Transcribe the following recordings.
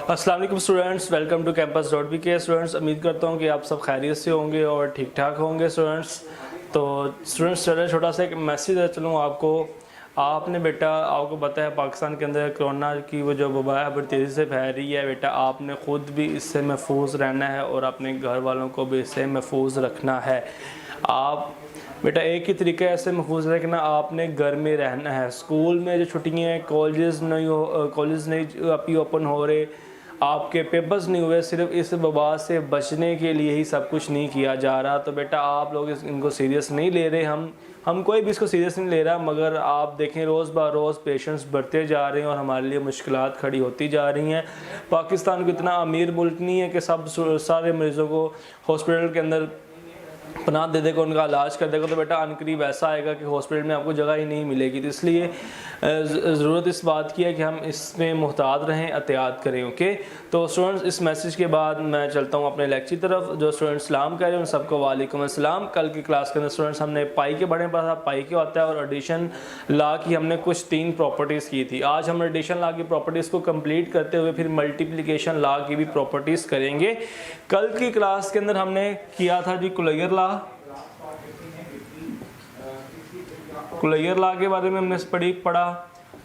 अस्सलाम वालेकुम students, welcome to campus.bk। Students, उम्मीद करता हूँ कि आप सब खैरियत से होंगे और ठीक ठाक होंगे। स्टूडेंट्स, तो स्टूडेंट्स चले छोटा सा एक मैसेज है चलूँ आपको। आपने बेटा, आपको पता है पाकिस्तान के अंदर कोरोना की वो जो वबा है बड़ी तेज़ी से फैल रही है। बेटा, आपने ख़ुद भी इससे महफूज रहना है और अपने घर वालों को भी इससे महफूज रखना है। आप बेटा एक ही तरीका है इससे महफूज रखना, आपने घर में रहना है। स्कूल में जो छुट्टियाँ हैं, कॉलेज नहीं अभी ओपन हो रहे, आपके पेपर्स नहीं हुए, सिर्फ इस वबा से बचने के लिए ही सब कुछ नहीं किया जा रहा। तो बेटा आप लोग इनको सीरियस नहीं ले रहे, हम कोई भी इसको सीरियस नहीं ले रहा, मगर आप देखें रोज़ ब रोज़ पेशेंट्स बढ़ते जा रहे हैं और हमारे लिए मुश्किलात खड़ी होती जा रही हैं। पाकिस्तान को इतना अमीर मुल्क नहीं है कि सब सारे मरीज़ों को हॉस्पिटल के अंदर पनाह दे देगा, उनका इलाज कर देगा। तो बेटा अनकरीब ऐसा आएगा कि हॉस्पिटल में आपको जगह ही नहीं मिलेगी। तो इसलिए ज़रूरत इस बात की है कि हम इसमें मुहतात रहें, एहतियात करें। ओके, तो स्टूडेंट्स इस मैसेज के बाद मैं चलता हूँ अपने लेक्चर की तरफ। जो स्टूडेंट्स सलाम कह रहे हैं उन सबको वालेकुम अस्सलाम। कल की क्लास के अंदर स्टूडेंट्स हमने पाई के बारे में पढ़ा था, पाई क्या होता है, और एडिशन लॉ की हमने कुछ 3 प्रॉपर्टीज़ की थी। आज हम एडिशन लॉ की प्रॉपर्टीज़ को कंप्लीट करते हुए फिर मल्टीप्लिकेशन लॉ की भी प्रॉपर्टीज़ करेंगे। कल की क्लास के अंदर हमने किया था जी कुलैयर लॉ। कुलैयर लॉ के बारे में हमने पढ़ा।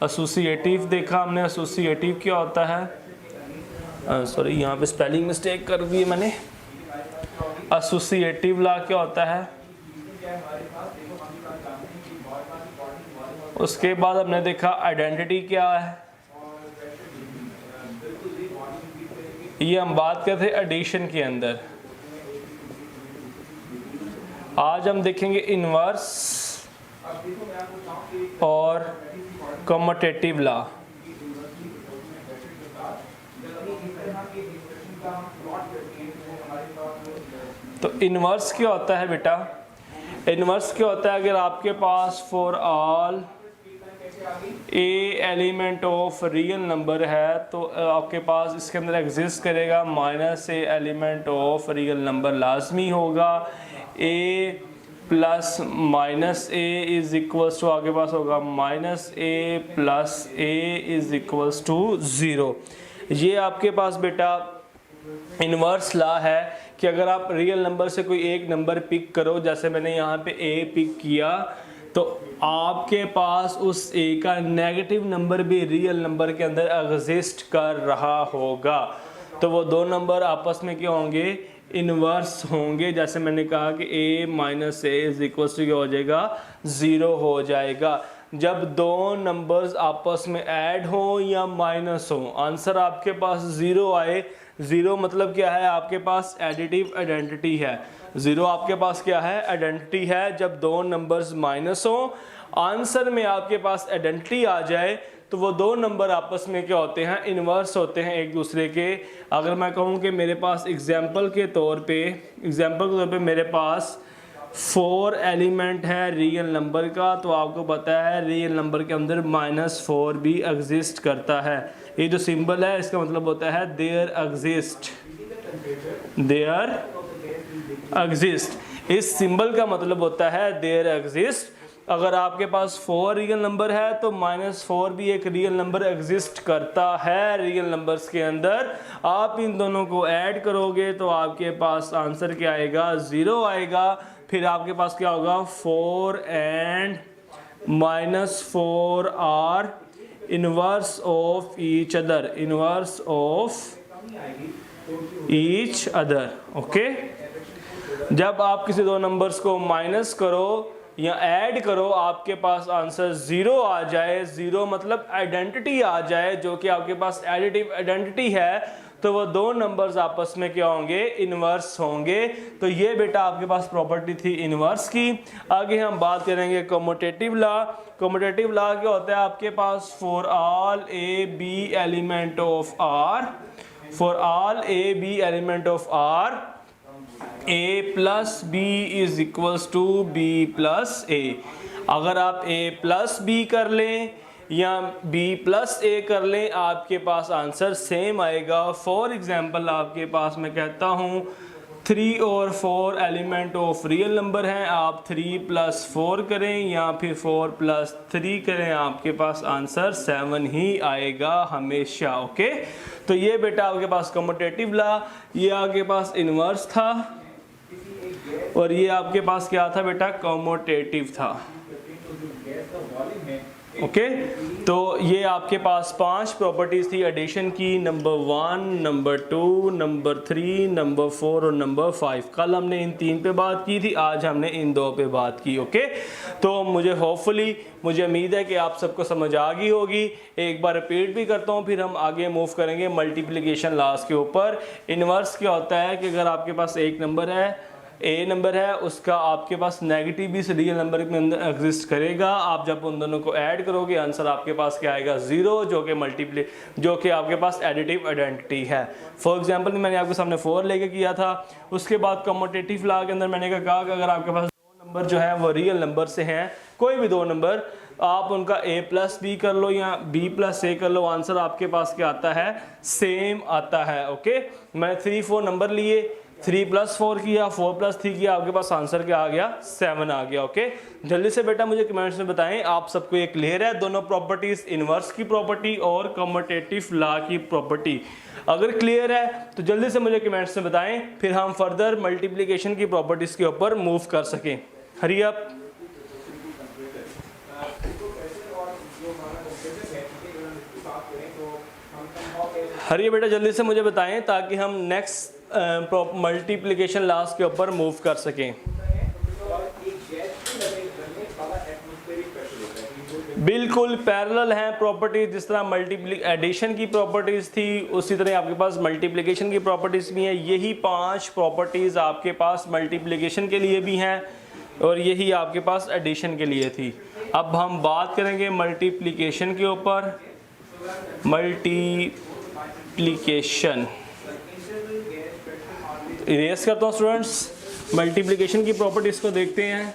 एसोसिएटिव देखा हमने, एसोसिएटिव क्या होता है, सॉरी यहाँ पे स्पेलिंग मिस्टेक कर दी है मैंने। एसोसिएटिव लॉ क्या होता है, उसके बाद हमने देखा आइडेंटिटी क्या है। ये हम बात करते थे एडिशन के अंदर। आज हम देखेंगे इनवर्स और कम्यूटेटिव लॉ। तो इनवर्स क्या होता है बेटा, इनवर्स क्या होता है, अगर आपके पास for all a element of real number है तो आपके पास इसके अंदर एग्जिस्ट करेगा minus a element of real number लाजमी होगा। A plus minus A is equals to, आपके पास होगा minus a plus a is equals to 0। ये आपके पास बेटा इनवर्स लॉ है कि अगर आप रियल नंबर से कोई एक नंबर पिक करो, जैसे मैंने यहाँ पे ए पिक किया, तो आपके पास उस ए का नेगेटिव नंबर भी रियल नंबर के अंदर एग्जिस्ट कर रहा होगा। तो वो दो नंबर आपस में क्या होंगे, इनवर्स होंगे। जैसे मैंने कहा कि a minus A is equal to क्या हो जाएगा, 0 हो जाएगा। जब दो नंबर्स आपस में ऐड हो या माइनस हो, आंसर आपके पास 0 आए। 0 मतलब क्या है, आपके पास एडिटिव आइडेंटिटी है। 0 आपके पास क्या है, आइडेंटिटी है। जब दो नंबर्स माइनस हो, आंसर में आपके पास आइडेंटिटी आ जाए, तो वो दो नंबर आपस में क्या होते हैं, इन्वर्स होते हैं एक दूसरे के। अगर मैं कहूँ कि मेरे पास एग्जांपल के तौर पे मेरे पास 4 एलिमेंट है रियल नंबर का, तो आपको पता है रियल नंबर के अंदर -4 भी एग्जिस्ट करता है। ये जो सिंबल है इसका मतलब होता है देयर एग्जिस्ट। इस सिंबल का मतलब होता है देयर एग्जिस्ट। अगर आपके पास 4 रियल नंबर है तो -4 भी एक रियल नंबर एग्जिस्ट करता है रियल नंबर्स के अंदर। आप इन दोनों को ऐड करोगे तो आपके पास आंसर क्या आएगा, 0 आएगा। फिर आपके पास क्या होगा, 4 and -4 are inverse of each other, inverse of each other. Okay, जब आप किसी दो नंबर्स को माइनस करो या ऐड करो, आपके पास आंसर 0 आ जाए। 0 मतलब आइडेंटिटी आ जाए, जो कि आपके पास एडिटिव आइडेंटिटी है, तो वो दो नंबर्स आपस में क्या होंगे, इनवर्स होंगे। तो ये बेटा आपके पास प्रॉपर्टी थी इनवर्स की। आगे हम बात करेंगे कम्यूटेटिव लॉ। कम्यूटेटिव लॉ क्या होता है, आपके पास for all a b element of R, for all a b element of R, a plus b is equals to b plus a. अगर आप a प्लस बी कर लें या b प्लस ए कर लें, आपके पास आंसर सेम आएगा। फॉर एग्जांपल आपके पास मैं कहता हूँ 3 और 4 एलिमेंट ऑफ रियल नंबर हैं, आप 3 + 4 करें या फिर 4 + 3 करें, आपके पास आंसर 7 ही आएगा हमेशा। ओके, तो ये बेटा आपके पास कम्यूटेटिव लॉ, ये आपके पास इन्वर्स था और ये आपके पास क्या था बेटा, कम्यूटेटिव था। ओके, तो ये आपके पास 5 प्रॉपर्टीज थी एडिशन की, नंबर 1, नंबर 2, नंबर 3, नंबर 4 और नंबर 5। कल हमने इन 3 पे बात की थी, आज हमने इन 2 पे बात की। ओके, तो मुझे उम्मीद है कि आप सबको समझ आ गई होगी। एक बार रिपीट भी करता हूँ, फिर हम आगे मूव करेंगे मल्टीप्लिकेशन लॉस के ऊपर। इन्वर्स क्या होता है कि अगर आपके पास एक नंबर है, ए नंबर है, उसका आपके पास नेगेटिव भी रियल नंबर के अंदर एग्जिस्ट करेगा। आप जब उन दोनों को ऐड करोगे आंसर आपके पास क्या आएगा, 0, जो कि आपके पास एडिटिव आइडेंटिटी है। फॉर एग्जांपल मैंने आपके सामने 4 लेके किया था। उसके बाद कम्यूटेटिव लॉ के अंदर मैंने कहा कि अगर आपके पास 2 नंबर जो है वो रियल नंबर से हैं, कोई भी 2 नंबर, आप उनका a+b कर लो या b+a कर लो, आंसर आपके पास क्या आता है, सेम आता है। ओके, मैंने 3, 4 नंबर लिए, 3 + 4 किया, 4 + 3 किया, आपके पास आंसर क्या आ गया, 7 आ गया। ओके, जल्दी से बेटा मुझे कमेंट्स में बताएं आप सबको ये क्लियर है दोनों प्रॉपर्टीज, इन्वर्स की प्रॉपर्टी और कम्यूटेटिव लॉ की प्रॉपर्टी। अगर क्लियर है तो जल्दी से मुझे कमेंट्स में बताएं, फिर हम फर्दर मल्टीप्लिकेशन की प्रॉपर्टीज के ऊपर मूव कर सकें। Hurry up. हरी बेटा जल्दी से मुझे बताएं ताकि हम नेक्स्ट मल्टीप्लिकेशन लॉस के ऊपर मूव कर सकें। बिल्कुल पैरेलल हैं प्रॉपर्टीज, जिस तरह एडिशन की प्रॉपर्टीज थी उसी तरह आपके पास मल्टीप्लिकेशन की प्रॉपर्टीज भी हैं। यही 5 प्रॉपर्टीज आपके पास मल्टीप्लिकेशन के लिए भी हैं और यही आपके पास एडिशन के लिए थी। अब हम बात करेंगे मल्टीप्लिकेशन के ऊपर। मल्टीप्लिकेशन इरेज करता हूँ स्टूडेंट्स, मल्टीप्लिकेशन की प्रॉपर्टीज को देखते हैं।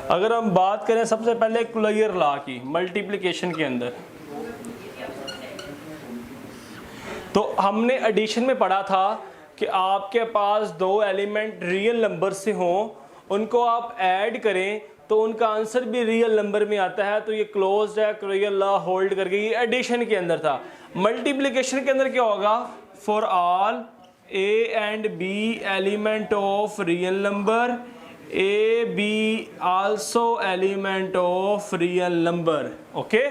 अगर हम बात करें सबसे पहले क्लोजर लॉ की मल्टीप्लिकेशन के अंदर, तो हमने एडिशन में पढ़ा था कि आपके पास 2 एलिमेंट रियल नंबर से हों, उनको आप ऐड करें तो उनका आंसर भी रियल नंबर में आता है, तो ये क्लोज्ड है, क्लोजर लॉ होल्ड करके। ये एडिशन के अंदर था। मल्टीप्लिकेशन के अंदर क्या होगा, for all a and b element of real number, a b also element of real number. Okay,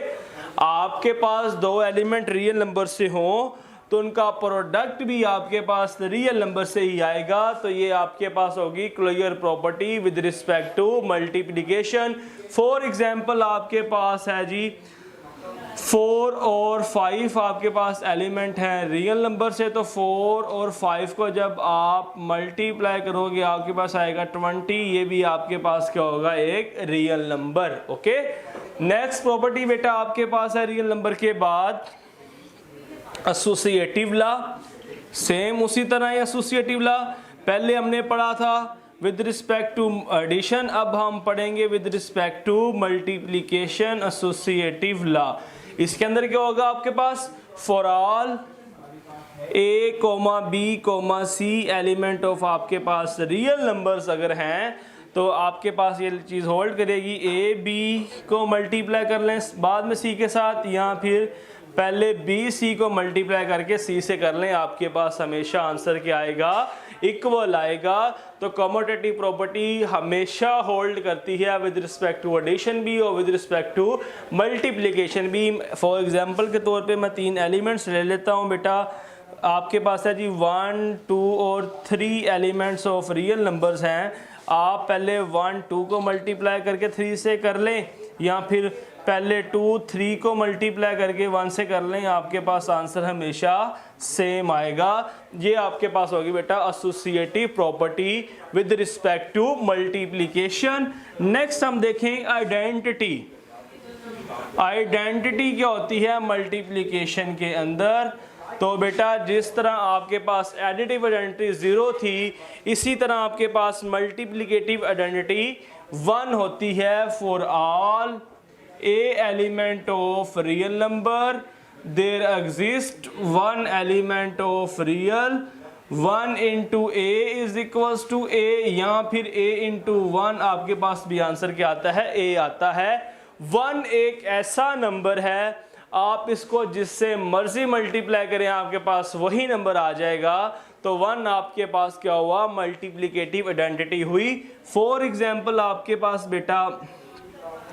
आपके पास 2 एलिमेंट रियल नंबर से हों तो उनका प्रोडक्ट भी आपके पास रियल नंबर से ही आएगा, तो ये आपके पास होगी closure property with respect to multiplication. For example आपके पास है जी 4 और 5 आपके पास एलिमेंट हैं रियल नंबर से, तो 4 और 5 को जब आप मल्टीप्लाई करोगे आपके पास आएगा 20, ये भी आपके पास क्या होगा, एक real number. Okay, next property बेटा आपके पास है रियल नंबर के बाद एसोसिएटिव लॉ। सेम उसी तरह एसोसिएटिव लॉ पहले हमने पढ़ा था विद रिस्पेक्ट टू एडिशन, अब हम पढ़ेंगे with respect to multiplication associative law. इसके अंदर क्या होगा आपके पास, for all a, b, c element of आपके पास रियल नंबर्स अगर हैं तो आपके पास ये चीज़ होल्ड करेगी। a b को मल्टीप्लाई कर लें बाद में c के साथ, या फिर पहले b c को मल्टीप्लाई करके c से कर लें, आपके पास हमेशा आंसर क्या आएगा, इक्वल आएगा। तो कम्यूटेटिव प्रॉपर्टी हमेशा होल्ड करती है विद रिस्पेक्ट टू एडिशन भी और विद रिस्पेक्ट टू मल्टीप्लिकेशन भी। फॉर एग्जांपल के तौर पे मैं 3 एलिमेंट्स ले लेता हूँ बेटा, आपके पास है जी 1, 2 और 3 एलिमेंट्स ऑफ रियल नंबर्स हैं। आप पहले 1, 2 को मल्टीप्लाई करके 3 से कर लें, या फिर पहले 2, 3 को मल्टीप्लाई करके 1 से कर लें, आपके पास आंसर हमेशा सेम आएगा। ये आपके पास होगी बेटा associative property with respect to multiplication. Next हम देखें आइडेंटिटी। आइडेंटिटी क्या होती है मल्टीप्लिकेशन के अंदर, तो बेटा जिस तरह आपके पास एडिटिव आइडेंटिटी 0 थी, इसी तरह आपके पास मल्टीप्लिकेटिव आइडेंटिटी 1 होती है for all a element of real number, there exist one element of real, 1 into a is equals to a, या फिर a into 1 आपके पास भी आंसर क्या आता है, a आता है। 1 एक ऐसा नंबर है आप इसको जिससे मर्जी मल्टीप्लाई करें आपके पास वही नंबर आ जाएगा। तो 1 आपके पास क्या हुआ, मल्टीप्लिकेटिव आइडेंटिटी हुई। फॉर एग्जाम्पल आपके पास बेटा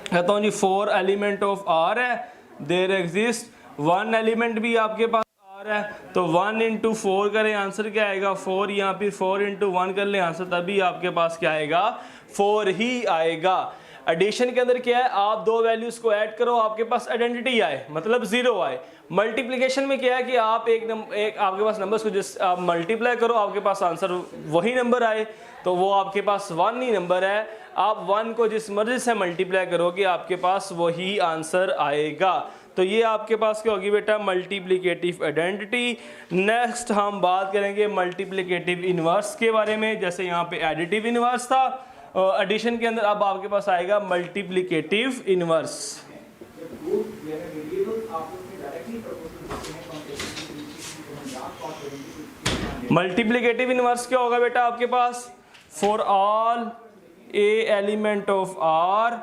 कहता हूँ जी 4 एलिमेंट ऑफ आर है, देयर एग्जिस्ट 1 एलिमेंट भी आपके पास आर है, तो 1 into 4 करें आंसर क्या आएगा 4, या फिर 4 into 1 कर ले आंसर तभी आपके पास क्या आएगा 4 ही आएगा। एडिशन के अंदर क्या है, आप दो वैल्यूज को ऐड करो आपके पास आइडेंटिटी आए, मतलब 0 आए। मल्टीप्लिकेशन में क्या है कि आप एक आपके पास नंबर्स को जिस आप मल्टीप्लाई करो आपके पास आंसर वही नंबर आए, तो वो आपके पास 1 ही नंबर है। आप 1 को जिस मर्जी से मल्टीप्लाई करोगे आपके पास वही आंसर आएगा। तो ये आपके पास क्या होगी बेटा, मल्टीप्लिकेटिव आइडेंटिटी। नेक्स्ट हम बात करेंगे मल्टीप्लिकेटिव इनवर्स के बारे में। जैसे यहाँ पे एडिटिव इनवर्स था, एडिशन के अंदर अब आपके पास आएगा मल्टीप्लिकेटिव इनवर्स। मल्टीप्लिकेटिव इनवर्स क्या होगा बेटा आपके पास, for all a element of R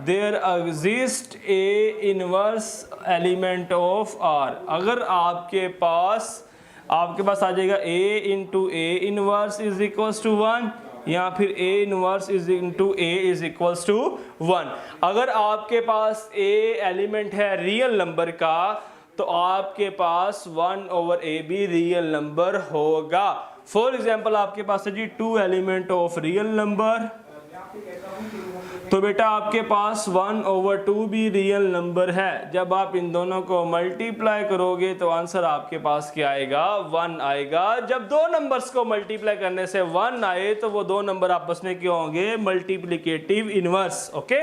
there exist a inverse element of R. अगर आपके पास आ जाएगा a into a inverse is equals to 1, या फिर a inverse is into a is equals to 1। अगर आपके पास a एलिमेंट है रियल नंबर का तो आपके पास 1 over a भी रियल नंबर होगा। फॉर एग्जाम्पल आपके पास है जी 2 एलिमेंट ऑफ रियल नंबर, तो बेटा आपके पास 1 over 2 भी रियल नंबर है। जब आप इन दोनों को मल्टीप्लाई करोगे तो आंसर आपके पास क्या आएगा, 1 आएगा। जब दो नंबर्स को मल्टीप्लाई करने से 1 आए तो वो दो नंबर आपस में क्या होंगे, मल्टीप्लिकेटिव इनवर्स। ओके,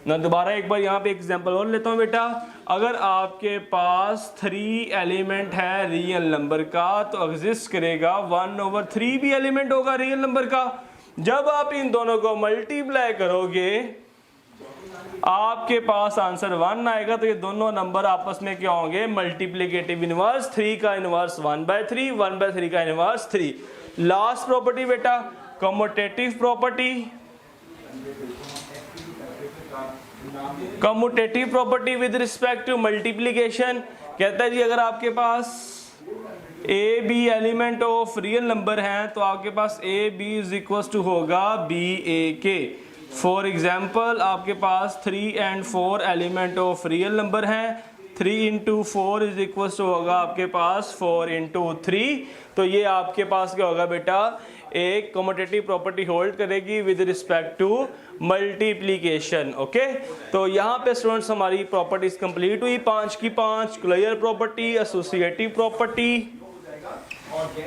मैं दोबारा एक बार यहाँ पे एग्जांपल और लेता हूँ बेटा। अगर आपके पास 3 एलिमेंट है रियल नंबर का तो एग्जिस्ट करेगा 1 over 3 भी एलिमेंट होगा रियल नंबर का। जब आप इन दोनों को मल्टीप्लाई करोगे आपके पास आंसर 1 आएगा। तो ये दोनों नंबर आपस में क्या होंगे, मल्टीप्लिकेटिव इनवर्स। 3 का इनवर्स 1/3, 1/3 का इनवर्स 3। लास्ट प्रॉपर्टी बेटा commutative property. Commutative property with respect to multiplication कहता है जी अगर आपके पास a b element of real number हैं तो आपके पास a b is equal to होगा बी ए के। फॉर एग्जाम्पल आपके पास 3 and 4 element of real number हैं, 3 into 4 इज इक्वल टू होगा आपके पास 4 into 3। तो ये आपके पास क्या होगा बेटा, एक कम्यूटेटिव प्रॉपर्टी होल्ड करेगी with respect to multiplication. Okay, तो यहाँ पे स्टूडेंट्स हमारी प्रॉपर्टीज कंप्लीट हुई 5 की 5। Clear property, associative property,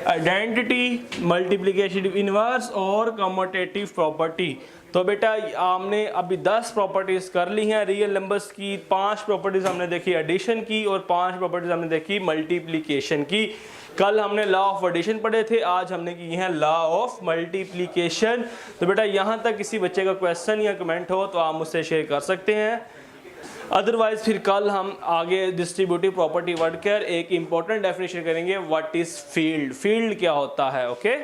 identity, multiplication inverse और कम्यूटेटिव प्रॉपर्टी। तो बेटा हमने अभी 10 प्रॉपर्टीज कर ली हैं रियल नंबर्स की। 5 प्रॉपर्टीज हमने देखी एडिशन की और 5 प्रॉपर्टीज हमने देखी मल्टीप्लिकेशन की। कल हमने लॉ ऑफ एडिशन पढ़े थे, आज हमने की है लॉ ऑफ मल्टीप्लिकेशन। तो बेटा यहाँ तक किसी बच्चे का क्वेश्चन या कमेंट हो तो आप मुझसे शेयर कर सकते हैं, अदरवाइज फिर कल हम आगे डिस्ट्रीब्यूटिव प्रॉपर्टी वर्ड कर एक इंपॉर्टेंट डेफिनेशन करेंगे, व्हाट इज फील्ड, फील्ड क्या होता है। ओके,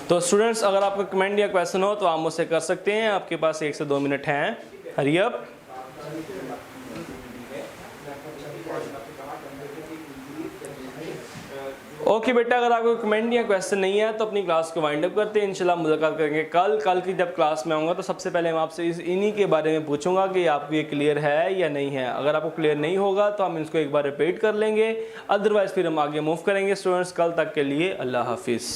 तो स्टूडेंट्स अगर आपका कमेंट या क्वेश्चन हो तो आप मुझसे कर सकते हैं, आपके पास 1 से 2 मिनट हैं। Hurry up. ओके बेटा, अगर आपको कमेंट या क्वेश्चन नहीं है तो अपनी क्लास को वाइंड अप करते हैं। इंशाल्लाह मुलाकात करेंगे कल की जब क्लास में आऊँगा तो सबसे पहले मैं आपसे इन्हीं के बारे में पूछूंगा कि आपको ये क्लियर है या नहीं है। अगर आपको क्लियर नहीं होगा तो हम इसको एक बार रिपीट कर लेंगे, अदरवाइज फिर हम आगे मूव करेंगे। स्टूडेंट्स कल तक के लिए अल्लाह हाफिज़।